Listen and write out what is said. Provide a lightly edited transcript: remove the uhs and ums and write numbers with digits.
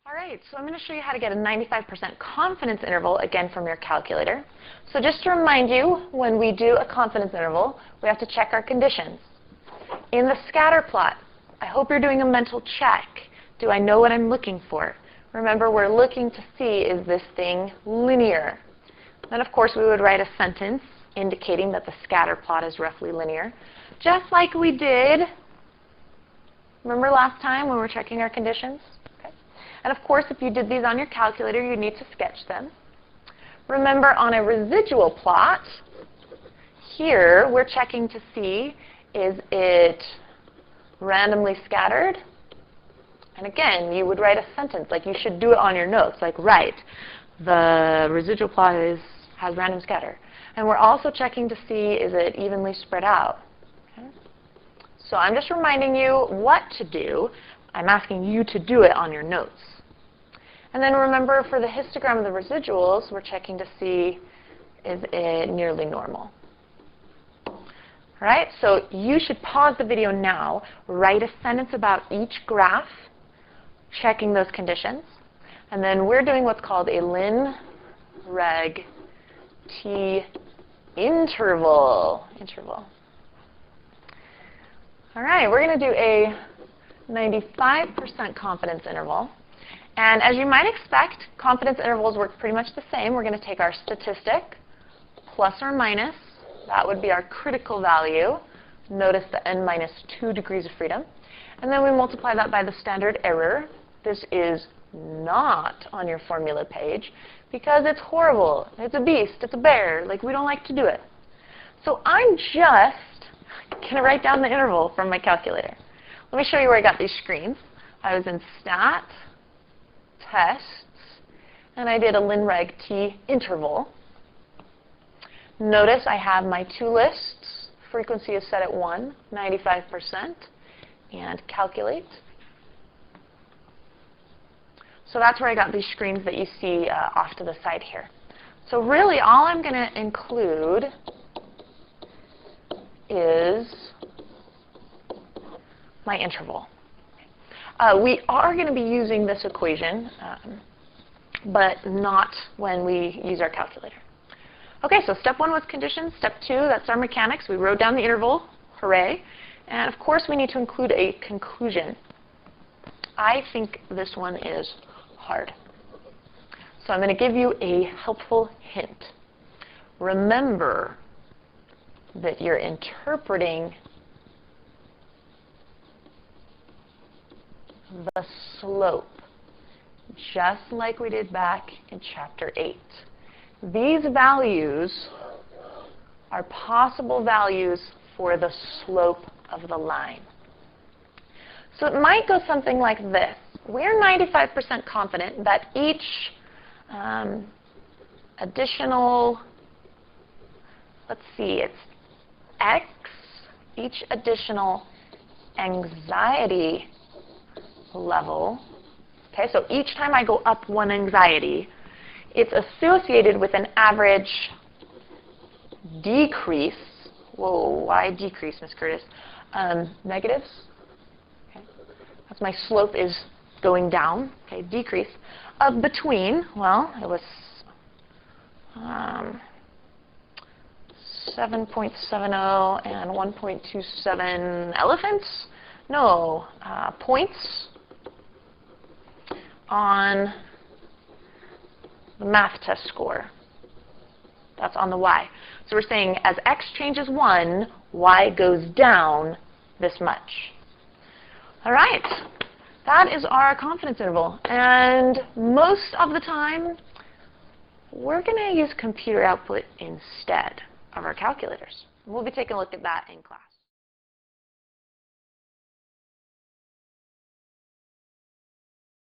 All right, so I'm going to show you how to get a 95% confidence interval, again, from your calculator. So just to remind you, when we do a confidence interval, we have to check our conditions. In the scatter plot, I hope you're doing a mental check. Do I know what I'm looking for? Remember, we're looking to see, is this thing linear? Then, of course, we would write a sentence indicating that the scatter plot is roughly linear, just like we did, remember last time when we were checking our conditions? And of course, if you did these on your calculator, you need to sketch them. Remember, on a residual plot, here we're checking to see, is it randomly scattered? And again, you would write a sentence, like you should do it on your notes, like write, the residual plot has random scatter. And we're also checking to see, is it evenly spread out? Okay. So I'm just reminding you what to do. I'm asking you to do it on your notes. And then remember, for the histogram of the residuals, we're checking to see, is it nearly normal? All right, so you should pause the video now, write a sentence about each graph, checking those conditions, and then we're doing what's called a lin reg t interval. All right, we're going to do a 95% confidence interval. And as you might expect, confidence intervals work pretty much the same. We're going to take our statistic, plus or minus. That would be our critical value. Notice the n minus 2 degrees of freedom. And then we multiply that by the standard error. This is not on your formula page because it's horrible. It's a beast. It's a bear. Like, we don't like to do it. So I'm just going to write down the interval from my calculator. Let me show you where I got these screens. I was in Stat, Tests, and I did a lin reg t interval. Notice I have my two lists. Frequency is set at 1, 95%, and calculate. So that's where I got these screens that you see off to the side here. So really, all I'm going to include is my interval. We are going to be using this equation, but not when we use our calculator. OK, so step 1 was conditions. Step 2, that's our mechanics. We wrote down the interval. Hooray. And of course, we need to include a conclusion. I think this one is hard. So I'm going to give you a helpful hint. Remember that you're interpreting the slope, just like we did back in Chapter 8. These values are possible values for the slope of the line. So it might go something like this. We're 95% confident that each additional, let's see, it's x, each additional anxiety level. Okay, so each time I go up 1 anxiety, it's associated with an average decrease. Whoa, why decrease, Ms. Curtis? Negatives. Okay. That's my slope is going down. Okay, decrease. Between, well, it was 7.70 and 1.27 elephants. No, points on the math test score. That's on the y. So we're saying as x changes 1, y goes down this much. All right. That is our confidence interval. And most of the time, we're going to use computer output instead of our calculators. We'll be taking a look at that in class.